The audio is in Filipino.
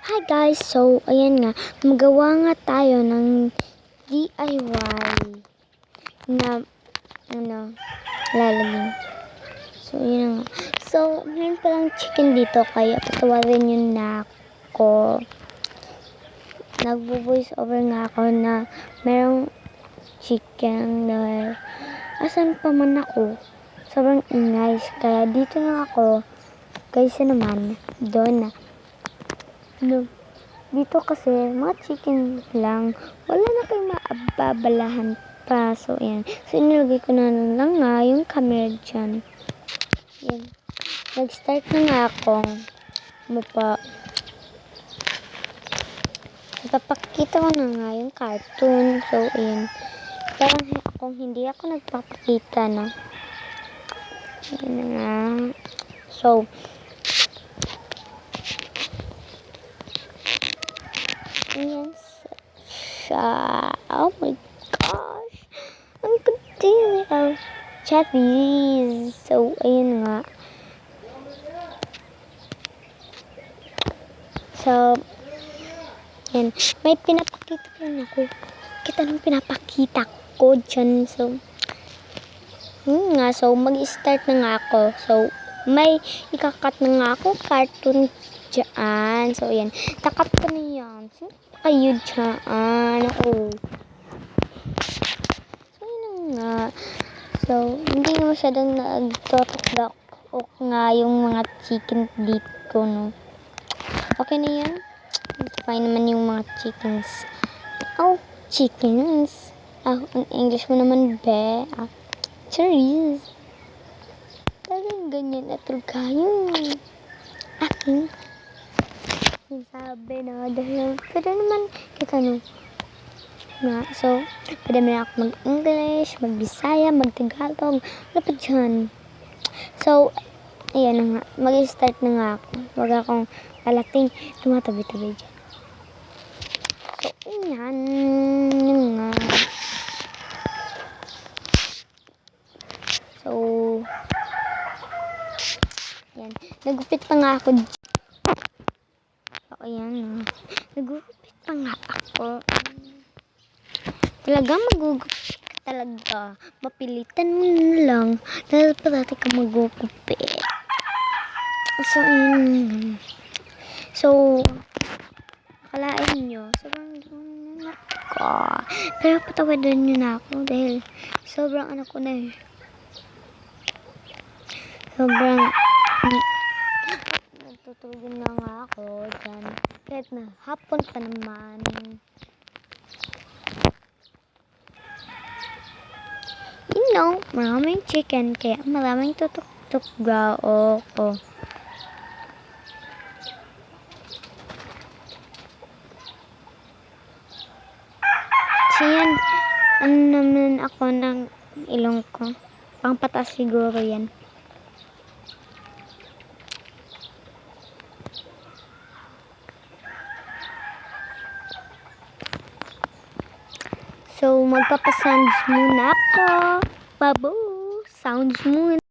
Hi guys! So, ayan nga, magawa nga tayo ng DIY na, lalagyan. So, yun nga. So, meron palang chicken dito, kaya patawarin yun na ako. Nagvo-voice over nga ako na merong chicken dahil asan pa man ako? Sobrang ingay, kaya dito na ako. Guys, naman, doon na. Dito kasi mga chicken lang, wala na kayong mababalahan pa. So ayan, so inilagay ko na lang nga yung camera dyan. Yan, nag-start na nga akong ipapakita ko na nga yung cartoon. So ayan, parang kung hindi ako nagpapakita, no, ayan na nga. So ayan siya. Oh my gosh. Ang ganda of chatties. So, ayun nga. So, ayan. May pinapakita ko na ako. Kita nung pinapakita ko dyan. So, yun nga. So, mag-start na nga ako. So, may ikakat na nga ako cartoon dyan. So, ayan. Takat ko na yan. So, kayo dyan. Oh. So, yun nga. So, hindi na masyadong nagtotok nga yung mga chicken dito, no. Okay na yan. Fine naman yung mga chickens. Oh, chickens. Ang English mo naman, be. Cherries. Talagang ganyan at yung aking sabi na dahil pwede naman kita, no. So, pwede na ako mag-English, mag-Bisaya, mag-Tagalog, ano pa dyan. So, ayan na nga, mag-start na nga ako. Huwag akong kalating tumatabi-tabi dyan. So, ayan, yun nga. So, ayan, nagupit pa nga ako dyan. So, ayan na. Nagupit pa nga ako. Talagang magugupit ka talaga. Mapilitan mo na lang. Dahil parati ka magugupit. So, ayun. So, akalain nyo, sobrang anak ko. Pero patawadan nyo na ako dahil sobrang anak ko na eh. Sobrang nagtutulog na nga ako dyan. Kahit na hapon pa naman. You know, maraming chicken, kaya maraming tutok-tok gao ko. So yan, ano naman ako ng ilong ko. Pangpataas siguro yan. So, magpapasounds muna ako. Babu, sounds muna.